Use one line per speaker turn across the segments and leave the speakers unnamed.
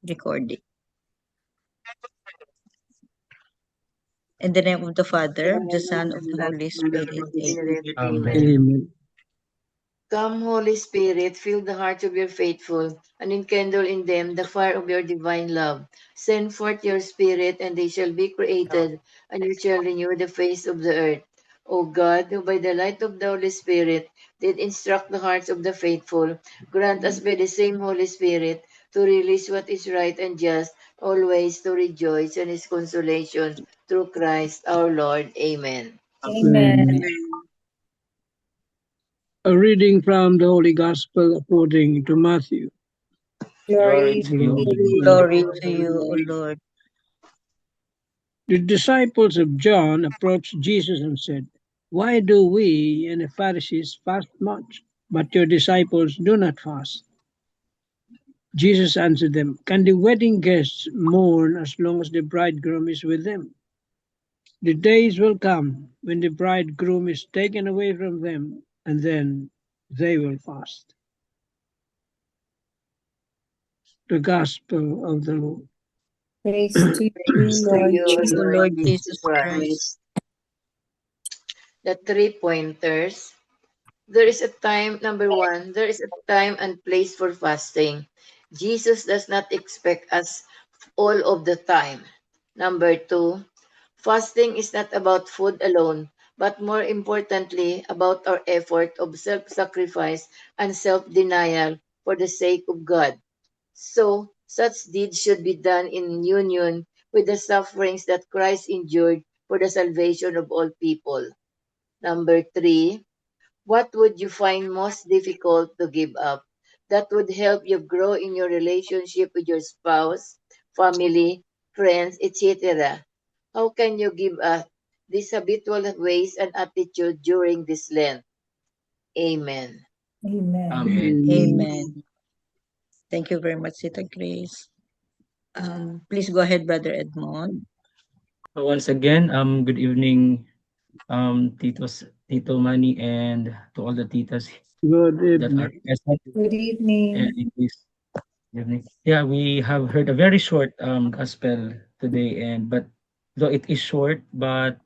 recording. In the name of the Father, of the Son, of the Holy Spirit. Amen.
Amen.
Amen.
Come, Holy Spirit, fill the hearts of your faithful, and enkindle in them the fire of your divine love. Send forth your Spirit, and they shall be created, and you shall renew the face of the earth. O God, who by the light of the Holy Spirit did instruct the hearts of the faithful, grant us by the same Holy Spirit to release what is right and just, always to rejoice in his consolation through Christ our Lord. Amen.
Amen. A reading from the Holy Gospel according to Matthew.
Glory to you,
Glory to you, O Lord.
The disciples of John approached Jesus and said, "Why do we and the Pharisees fast much, but your disciples do not fast?" Jesus answered them, "Can the wedding guests mourn as long as the bridegroom is with them? The days will come when the bridegroom is taken away from them, and then they will fast." The Gospel of the Lord.
Praise to you,
Praise to
Lord
you,
O
Jesus.
Lord
Lord
Jesus Christ.
Christ. The 3 pointers. There is a time, number one, there is a time and place for fasting. Jesus does not expect us all of the time. Number two, fasting is not about food alone, but more importantly, about our effort of self sacrifice and self denial for the sake of God. So, such deeds should be done in union with the sufferings that Christ endured for the salvation of all people. Number three, what would you find most difficult to give up? That would help you grow in your relationship with your spouse, family, friends, etc. How can you give up these habitual ways and attitude during this Lent? Amen.
Amen.
Amen.
Amen. Thank you very much, Tita Grace. Please go ahead, Brother Edmond.
So once again, good evening, Tito Manny, and to all the titas
Good
that are
evening.
present
Good evening.
in this evening. Yeah, we have heard a very short gospel today, and but though it is short, but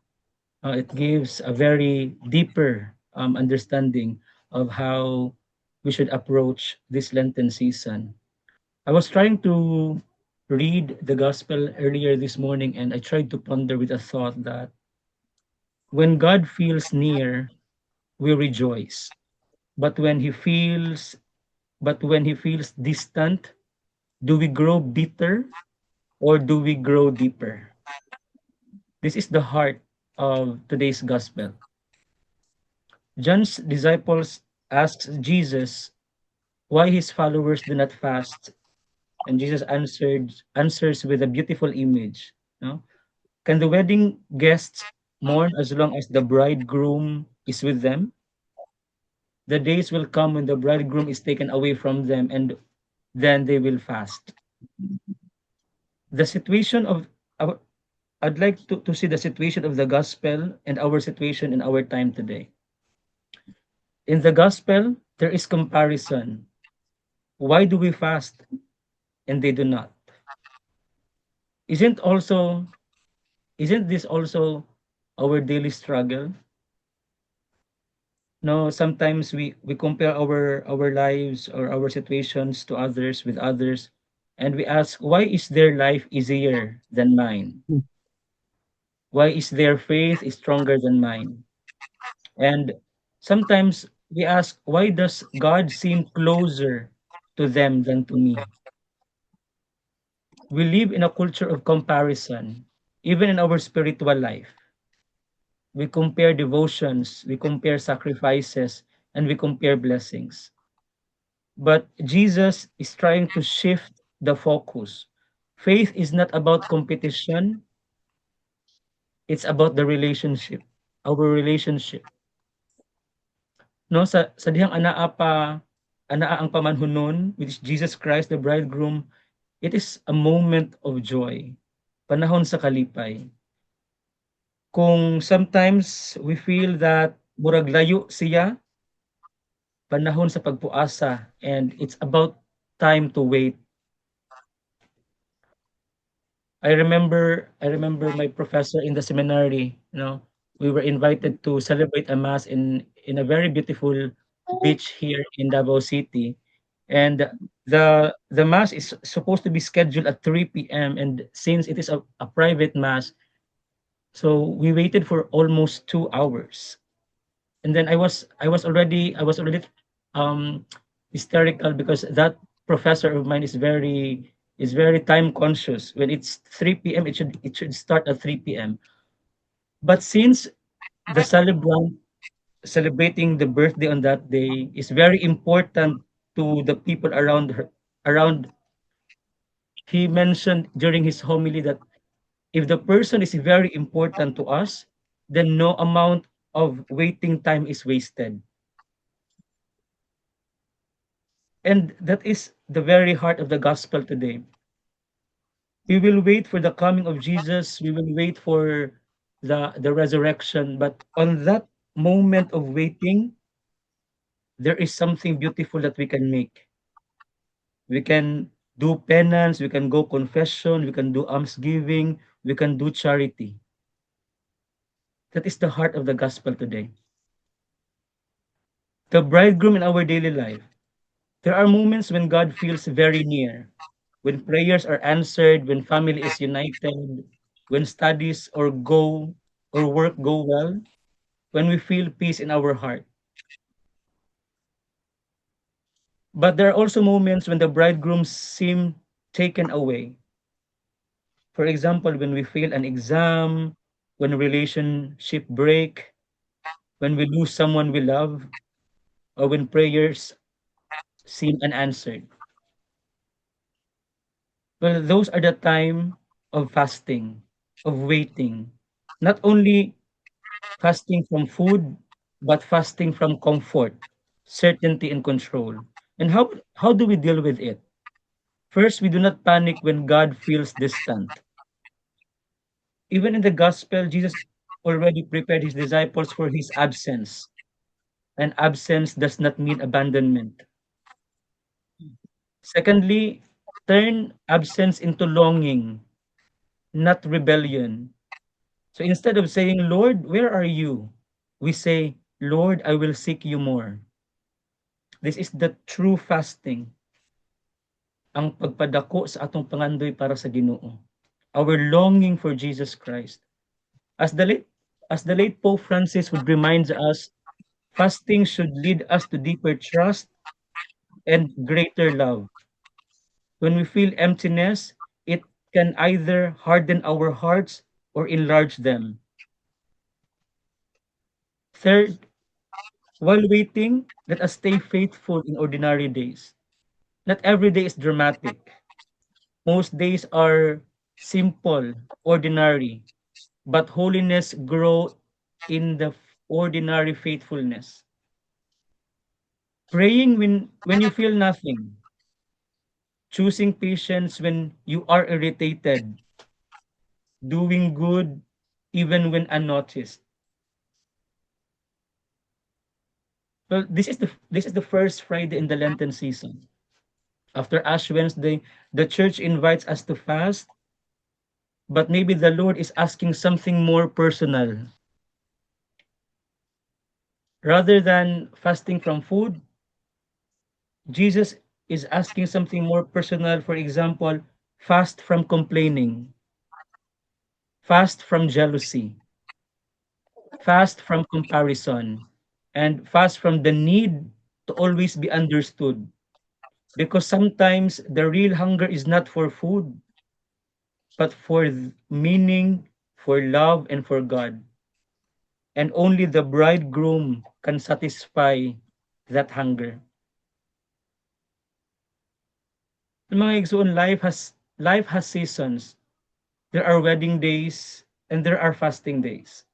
it gives a very deeper understanding of how we should approach this Lenten season. I was trying to read the gospel earlier this morning, and I tried to ponder with a thought that when God feels near, we rejoice. But when he feels but when he feels distant, do we grow bitter or do we grow deeper? This is the heart of today's gospel. John's disciples asked Jesus why his followers do not fast, and Jesus answers with a beautiful image. No? Can the wedding guests mourn as long as the bridegroom is with them? The days will come when the bridegroom is taken away from them, and then they will fast. The situation of our, I'd like to see the situation of the gospel and our situation in our time today. In the gospel, there is comparison. Why do we fast and they do not? Isn't also isn't this also our daily struggle? No, sometimes we compare our lives or our situations to others with others, and we ask, why is their life easier than mine? Why is their faith stronger than mine? And sometimes we ask, why does God seem closer to them than to me? We live in a culture of comparison, even in our spiritual life. We compare devotions, we compare sacrifices, and we compare blessings. But Jesus is trying to shift the focus. Faith is not about competition, it's about the relationship, our relationship. No, sa dihang anaa ang pamanhunon, which is Jesus Christ, the bridegroom, it is a moment of joy. Panahon sa kalipay. Kung sometimes we feel that murag layo siya, panahon sa pagpuasa, and it's about time to wait. I remember my professor in the seminary, we were invited to celebrate a mass in a very beautiful beach here in Davao City. And the mass is supposed to be scheduled at 3 p.m. and since it is a private mass, so we waited for almost 2 hours. And then I was already um hysterical because that professor of mine is very time conscious. When it's 3 p.m., it should start at 3 p.m. But since the celebrant celebrating the birthday on that day is very important to the people around, he mentioned during his homily that if the person is very important to us, then no amount of waiting time is wasted. And that is the very heart of the gospel today. We will wait for the coming of Jesus. We will wait for the resurrection. But on that moment of waiting, there is something beautiful that we can make. We can do penance, we can go confession, we can do almsgiving, we can do charity. That is the heart of the gospel today. The bridegroom in our daily life. There are moments when God feels very near, when prayers are answered, when family is united, when studies or work go well, when we feel peace in our heart. But there are also moments when the bridegroom seem taken away. For example, when we fail an exam, when relationship break, when we lose someone we love, or when prayers seem unanswered. Well, those are the time of fasting, of waiting. Not only fasting from food, but fasting from comfort, certainty, and control. And how do we deal with it? First, we do not panic when God feels distant. Even in the gospel, Jesus already prepared his disciples for his absence. And absence does not mean abandonment. Secondly, turn absence into longing, not rebellion. So instead of saying, Lord, where are you? We say, Lord, I will seek you more. This is the true fasting, ang pagpadako sa atong pangandoy para sa Ginoo. Our longing for Jesus Christ. As the late as the late Pope Francis would remind us, fasting should lead us to deeper trust and greater love. When we feel emptiness, it can either harden our hearts or enlarge them. Third, while waiting, let us stay faithful in ordinary days. Not every day is dramatic. Most days are simple, ordinary, but holiness grow in the ordinary faithfulness. Praying when you feel nothing, choosing patience when you are irritated, doing good even when unnoticed. Well, this is the first Friday in the Lenten season. After Ash Wednesday, the church invites us to fast, but maybe the Lord is asking something more personal. Rather than fasting from food, Jesus is asking something more personal. For example, fast from complaining, fast from jealousy, fast from comparison, and fast from the need to always be understood. Because sometimes the real hunger is not for food, but for meaning, for love, and for God. And only the bridegroom can satisfy that hunger. Mga igsoon, life has seasons. There are wedding days and there are fasting days.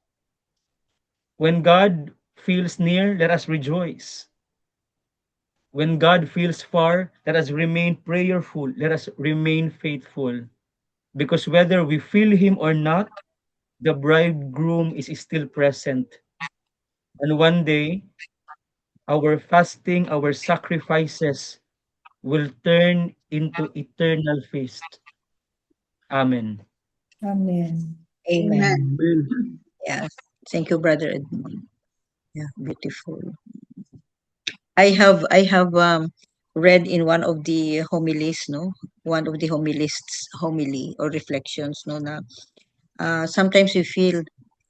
When God feels near, let us rejoice. When God feels far, let us remain prayerful. Let us remain faithful. Because whether we feel Him or not, the bridegroom is still present. And one day, our fasting, our sacrifices will turn into eternal feast. Amen.
Amen.
Amen.
Amen.
Yes. Thank you, Brother Edmond. Yeah, beautiful. I have read in one of the homilies, no, one of the homilists homily or reflections, no, na sometimes we feel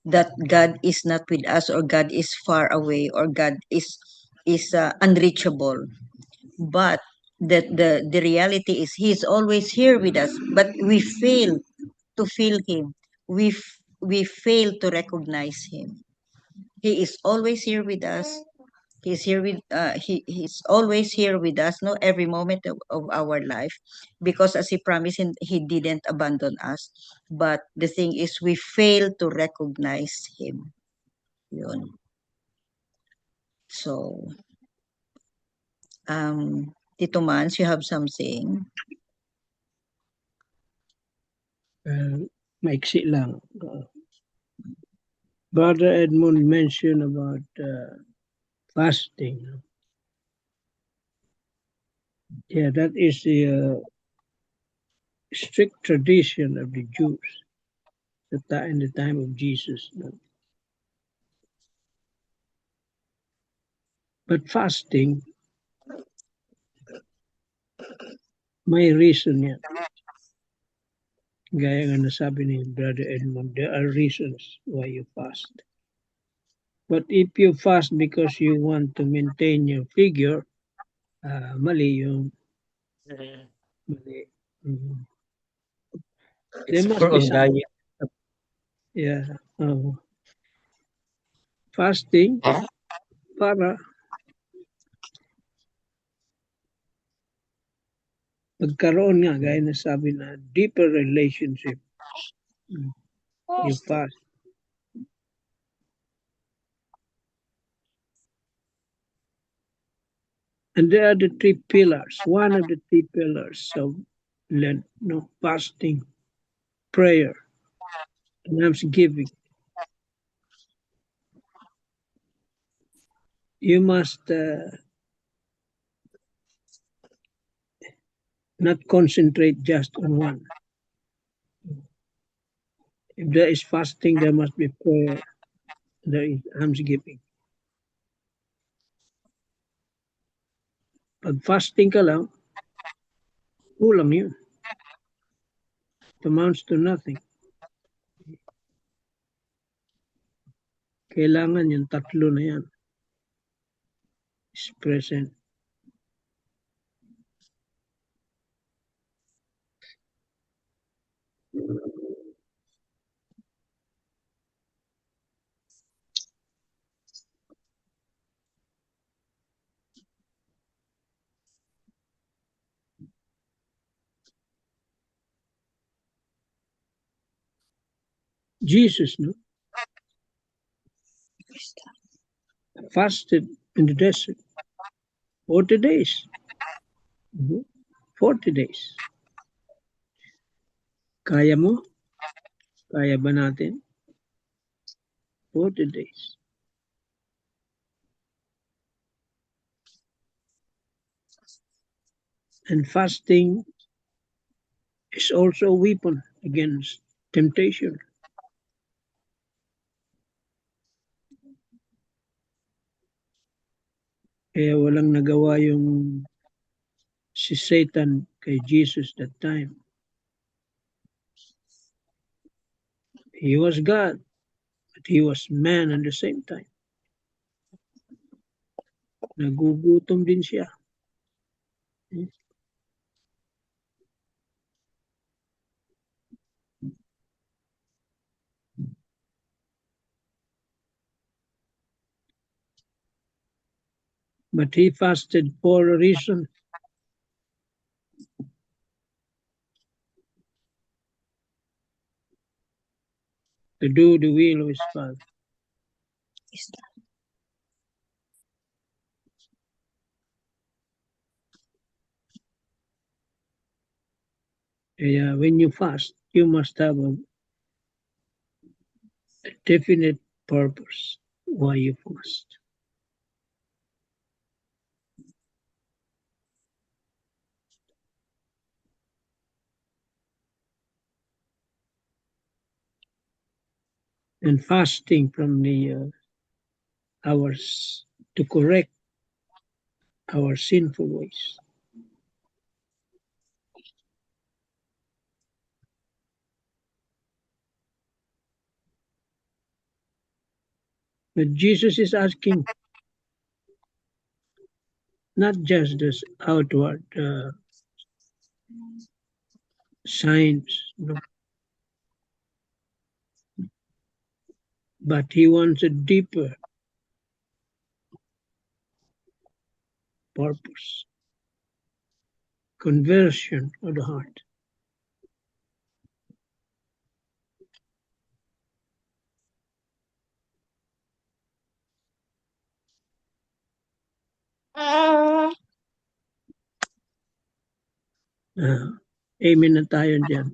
that God is not with us, or God is far away, or God is unreachable. But the reality is He is always here with us, but we fail to feel Him. We fail to recognize Him. He is always here with us. He's always here with us, no, every moment of our life, because as He promised, He didn't abandon us. But the thing is, we fail to recognize Him. Yun. So, Tito Mans, you have something?
Maiksi lang. Brother Edmund mentioned about fasting. Yeah, that is the strict tradition of the Jews in the time of Jesus. But fasting, may reason yan. Gaya nga nasabi ni Brother Edmund, there are reasons why you fast. But if you fast because you want to maintain your figure, mali yung mali. Mhm. There
It's
must
more
be
on
some.
diet.
Yeah. Fasting para magkaroon nga, gaya na sabi na, deeper relationship. You fast. And there are the three pillars. One of the three pillars of Lent, no, fasting, prayer, and thanksgiving. You must not concentrate just on one. If there is fasting, there must be prayer. There is thanksgiving. Pag fasting ka lang, kulang yun. It amounts to nothing. Kailangan yung tatlo na yan is present. Jesus, no, fasted in the desert 40 days. 40 days. Kaya mo? Kaya ba natin? 40 days. And fasting is also a weapon against temptation. Kaya walang nagawa yung si Satan kay Jesus that time. He was God, but he was man at the same time. Nagugutom din siya. But he fasted for a reason. To do the will of his Father. Kaya when you fast, you must have a definite purpose why you fast. and fasting from the ours to correct our sinful ways. But Jesus is asking not just this outward signs, no, but he wants a deeper purpose, conversion of the heart. Amen na tayo dyan.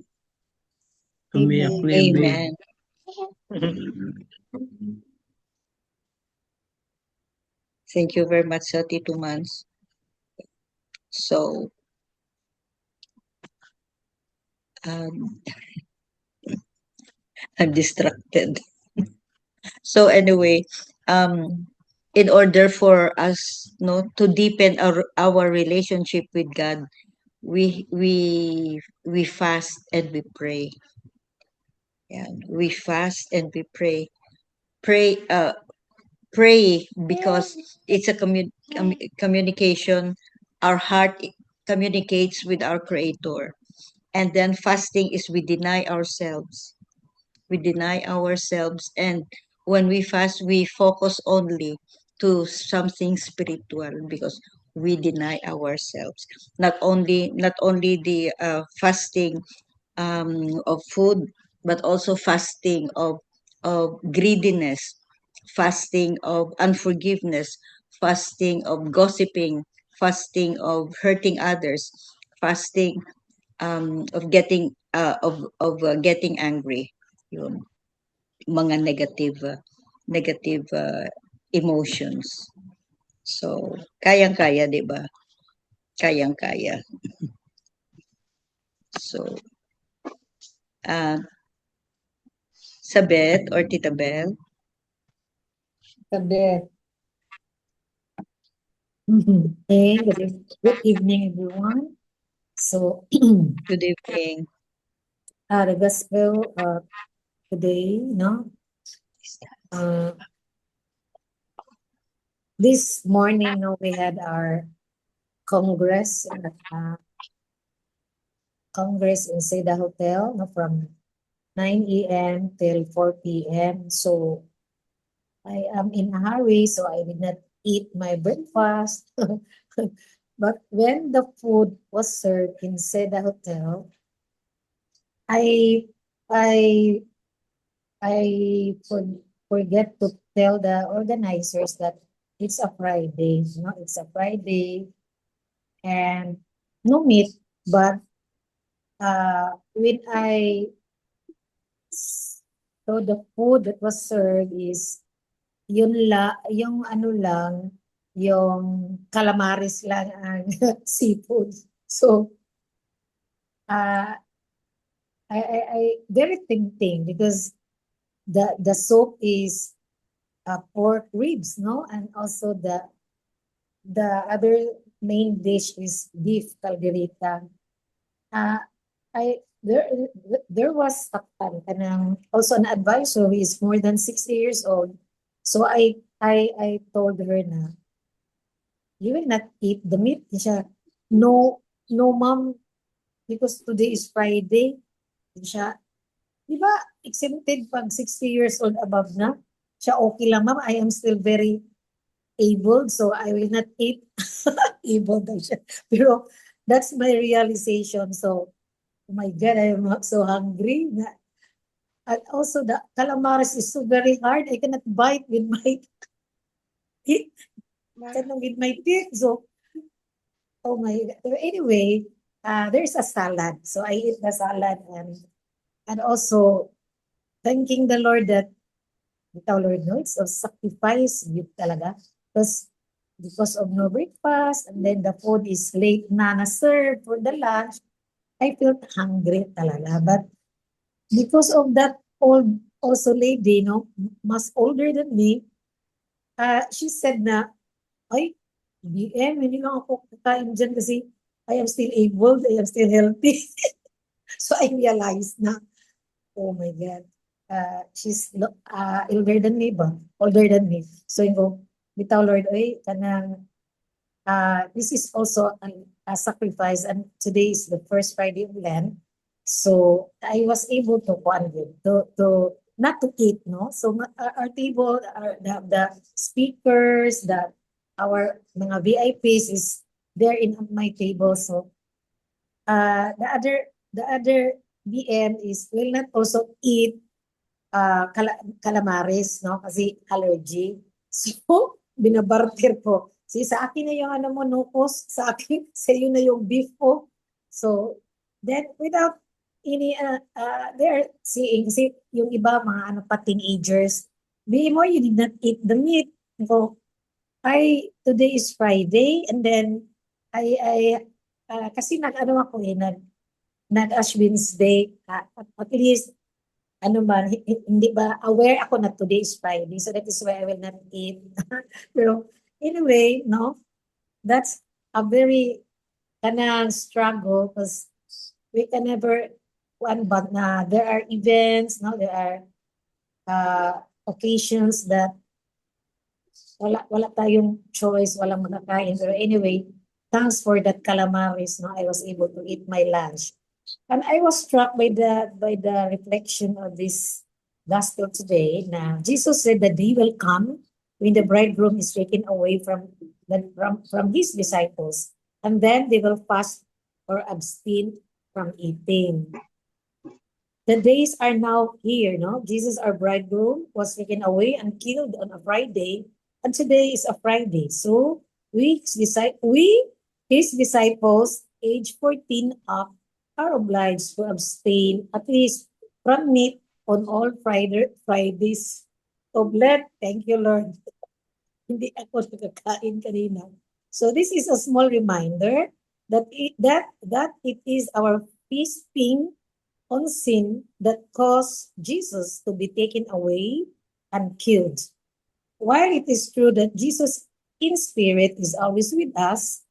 Umiyak na yung baby.
Amen. Thank you very much, Tito Mans. So, I'm distracted. So anyway, in order for us to deepen our relationship with God, we fast and we pray. Yeah, we fast and we pray. Pray because it's a communication. Our heart communicates with our Creator, and then fasting is we deny ourselves. We deny ourselves, and when we fast, we focus only to something spiritual because we deny ourselves. Not only the fasting of food, but also fasting of greediness, fasting of unforgiveness, fasting of gossiping, fasting of hurting others, fasting of getting angry. Yun, mga negative emotions. So, kayang-kaya, 'di ba? Kayang-kaya. So, Sabeth or Tita Bel?
Sabeth. Hey, good evening, everyone. So,
Good evening.
the gospel today, this morning, we had our congress in Seda Hotel, from 9 a.m. till 4 p.m. So I am in a hurry, so I did not eat my breakfast. But when the food was served in Seda Hotel, I forget to tell the organizers that it's a Friday. It's a Friday, and no meat. But when so the food that was served is yung calamaris lang ang seafood. So I very tempting because the soup is pork ribs, and also the other main dish is beef caldereta. There was also an advisor who is more than 60 years old. So I told her na, you will not eat the meat. Siya, no, ma'am, because today is Friday. Siya, di ba, exempted pag 60 years old above na? Siya, okay lang, ma'am. I am still very able, so I will not eat. Able daw siya. Pero that's my realization. So, oh my God, I am so hungry. And also, the calamaris is so very hard. I cannot bite with my teeth. With my teeth. So, oh my God. Anyway, there's a salad. So I eat the salad and also thanking the Lord that the Lord knows of sacrifice gift talaga. Because of no breakfast and then the food is late na served for the lunch, I felt hungry talaga. But because of that old also lady, no, mas older than me, she said na, ay, BM, hindi lang ako kakain dyan kasi I am still able, I am still healthy. So I realized na, oh my God, she's older than me ba? Older than me. So yung go, bitaw Lord, ay, kanang, this is also a sacrifice and today is the first Friday of Lent. So I was able to not to eat, no? So our table, the speakers, our mga VIPs is there in my table. So the other BM is will not also eat calamares, no? Kasi allergy. So, binabarter ko. Si sa akin na yung ano mo, nukos. Sa akin, sa iyo na yung beef ko. So, then without any, they're seeing, kasi yung iba, mga ano pa, teenagers, BMO, you did not eat the meat. So, today is Friday, and then, kasi nag-ano ako nag-Ash Wednesday, at least, ano man, hindi ba, aware ako na today is Friday, so that is why I will not eat. Pero anyway, no, that's a very kanang struggle because we can never, but na there are events, no, there are occasions that wala tayong choice, walang makakain. Pero anyway, thanks for that calamaris, no, I was able to eat my lunch. And I was struck by the reflection of this gospel today. Now, Jesus said that he will come when the bridegroom is taken away from his disciples, and then they will fast or abstain from eating. The days are now here, no? Jesus, our bridegroom, was taken away and killed on a Friday, and today is a Friday. So his disciples, age 14 up, are obliged to abstain at least from meat on all Fridays of Lent. Thank you, Lord. Hindi ako nakakain kanina. So this is a small reminder that it is our feasting on sin that caused Jesus to be taken away and killed. While it is true that Jesus in spirit is always with us,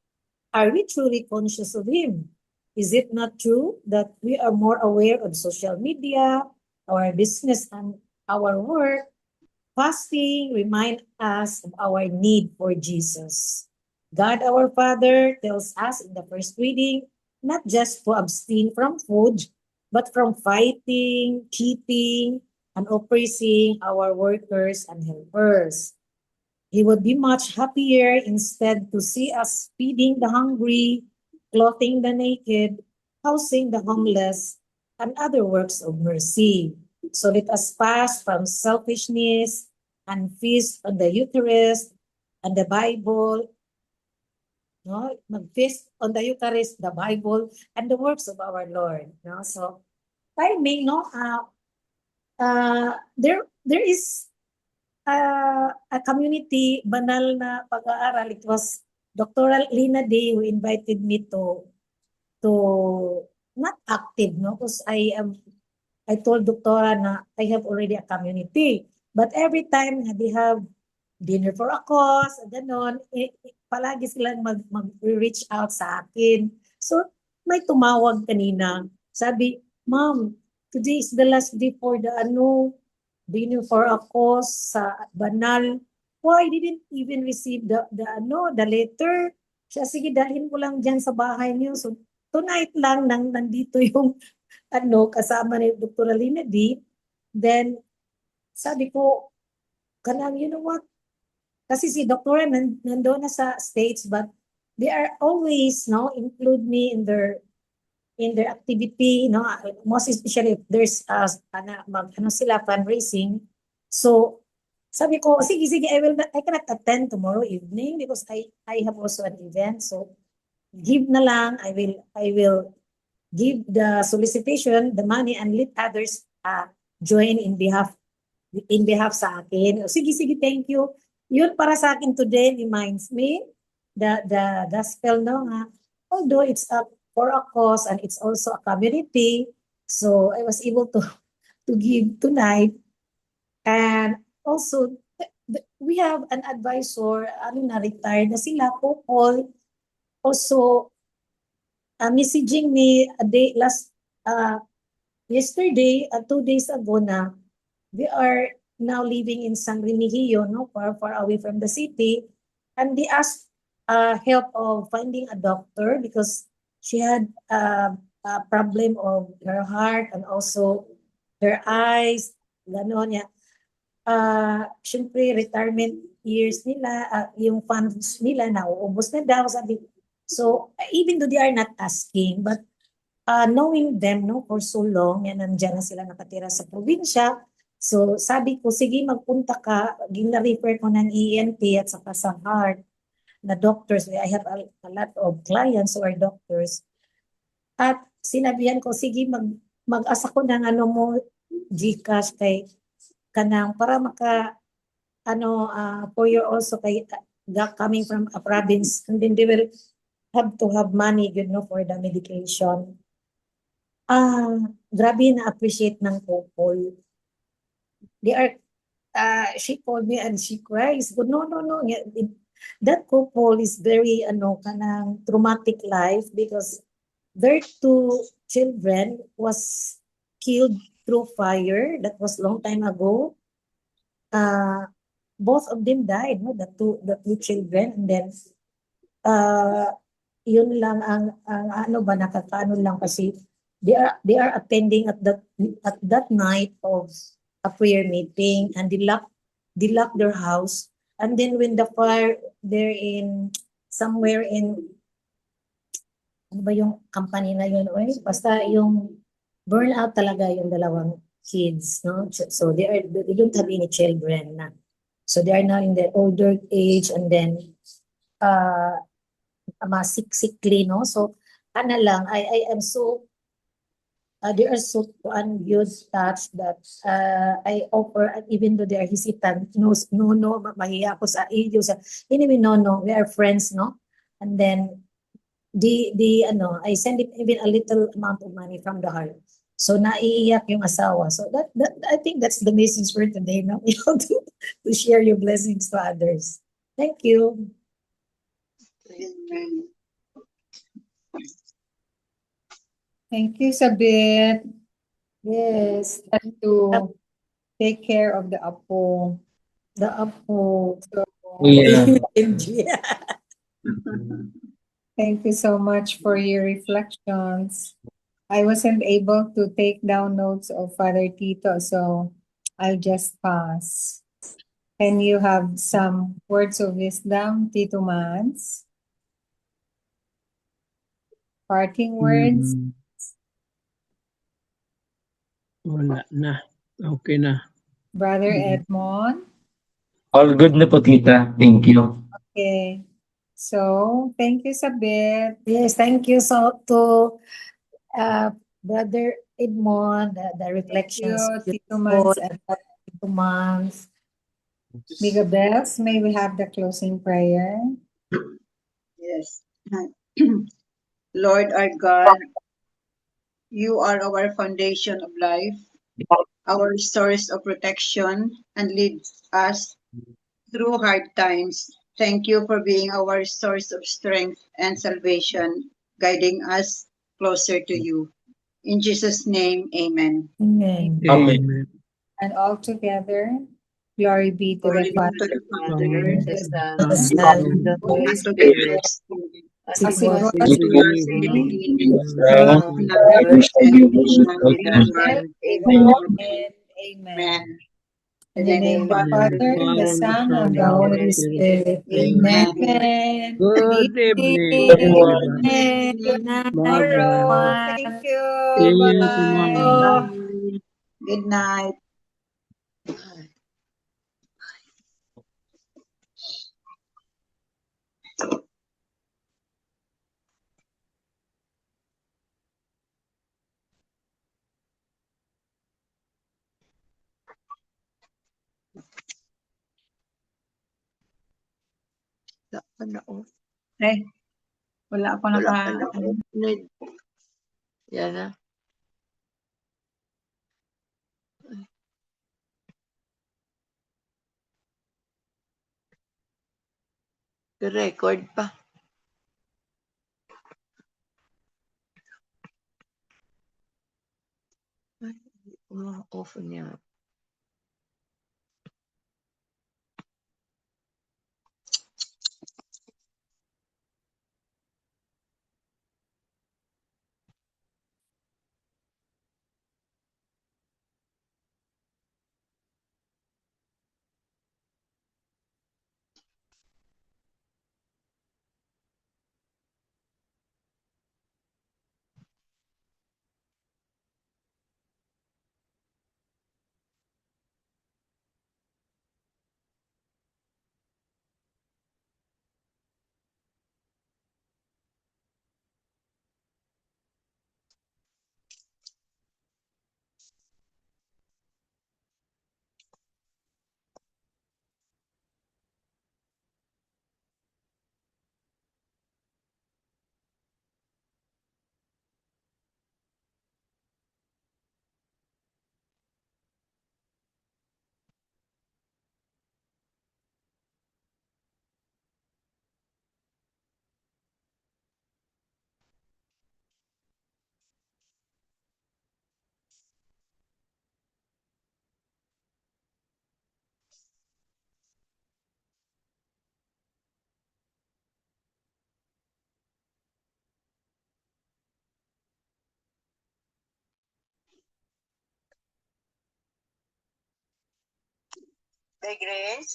are we truly conscious of him? Is it not true that we are more aware of social media, our business, and our work? Fasting reminds us of our need for Jesus. God our Father tells us in the first reading not just to abstain from food, but from fighting, cheating, and oppressing our workers and helpers. He would be much happier instead to see us feeding the hungry, clothing the naked, housing the homeless, and other works of mercy. So let us pass from selfishness and feast on the Eucharist and the Bible. No, mag-feast on the Eucharist, the Bible, and the works of our Lord. No, so timing, no, there is a community banal na pag-aaral. It was Dr. Lina Day who invited me to not active, no, because I told Doktora na I have already a community. But every time na they have dinner for a cause, ganon, palagi silang mag-reach out sa akin. So, may tumawag kanina. Sabi, Ma'am, today is the last day for the dinner for a cause sa Banal. Why didn't even receive the letter? Siya, sige, dalhin ko lang dyan sa bahay niyo. So, tonight lang nandito yung kasama ni Dr. Alina D. Then, sabi ko, kanang, you know what? Kasi si Dr. nandoon na sa States, but they are always, include me in their activity, most especially if there's sila fundraising. So sabi ko, sige, I cannot attend tomorrow evening because I have also an event. So give na lang, I will give the solicitation, the money, and let others join in behalf sa akin. Sige, thank you. Yun para sa akin today reminds me the gospel, although it's for a cause and it's also a community. So I was able to give tonight And also, we have an advisor, ano na, retired na sila, couple. Also, messaging me a day, yesterday, 2 days ago na, they are now living in San Remigio, no, far away from the city. And they asked help of finding a doctor because she had a problem of her heart and also her eyes, gano'n niya. Syempre, retirement years nila, yung funds nila, nauubos na daw, sabi. So, even though they are not asking, but knowing them, no, for so long, yan, nandiyan na sila nakatira sa probinsya. So, sabi ko, sige, magpunta ka, gina-refer ko ng ENT at saka sa heart na doctors. I have a lot of clients who are doctors. At sinabihan ko, sige, mag-asa ko ng ano mo, GCash kay kanang para maka for you also kay coming from a province, and then they will have to have money, for the medication. Grabe na-appreciate ng couple. They are, she called me and she cries. But no. That couple is very, kanang traumatic life because their 2 children was killed through fire. That was long time ago. Both of them died, no? The two children, and then yun lang ang ano ba, nakakaano lang kasi they are attending at that night of a prayer meeting, and they lock their house, and then when the fire, they're in somewhere in ano ba yung company na yun, basta yung burnout talaga yung dalawang kids, no? So they don't have any children na. So they are now in the older age, and then sickly, no? So lang, I am so they are so good touched that I offer, even though they are hesitant, no, mahiya ako sa iyo. Anyway, no, we are friends, no? And then I send it even a little amount of money from the heart. So naiiyak yung asawa. So that I think that's the message for today, no? To share your blessings to others. Thank you.
Amen.
Thank you, Sabit.
Yes,
To take care of the apo.
the apo.
Yeah.
Thank you so much for your reflections. I wasn't able to take down notes of Father Tito, so I'll just pass. Can you have some words of wisdom, Tito Mans? Parting words?
Wala na. Okay na.
Brother Edmond?
All good na po, tita. Thank you.
Okay. So, thank you, Sabit.
Yes, thank you so to Brother Edmond, the reflections.
Thank you, Tito Mans and
Tito Mans.
Miga Bells. May we have the closing prayer?
Yes. Lord our God, you are our foundation of life, our source of protection, and lead us through hard times. Thank you for being our source of strength and salvation, guiding us closer to you. In Jesus' name, amen.
Amen.
Amen.
And all together, glory be to
Glory
the
be
Father,
to the
Father,
Father,
the Son,
The Son,
and the Holy
and to the Holy
Spirit,
Spirit,
as
as
it
it
was
was
as
in
it
the
was in the
beginning,
beginning,
now, and
now,
ever,
and
shall be the
forever.
world.
Amen.
Amen.
Amen.
In the name of the Father, the Son, and the Holy Spirit.
Amen.
Amen.
Good evening,
everyone.
everybody.
Good night,
Tomorrow.
Bye-bye.
Thank
everyone.
you.
See you
Bye.
tomorrow.
Good night. Eh, wala ako naka...
Yan na. Record pa. Ay, off niya.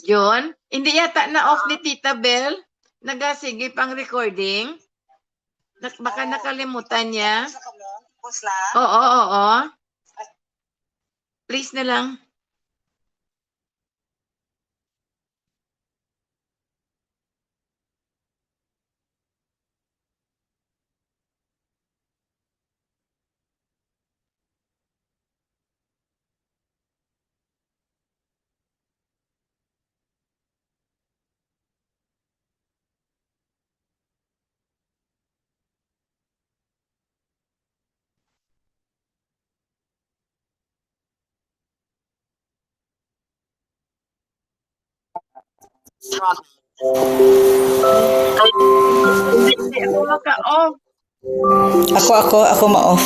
John, hindi yata na-off ni Tita Bell. Nagasige pang recording. Baka nakalimutan niya. Oo. Please na lang. Hindi ako maka-off.
Ako ma-off.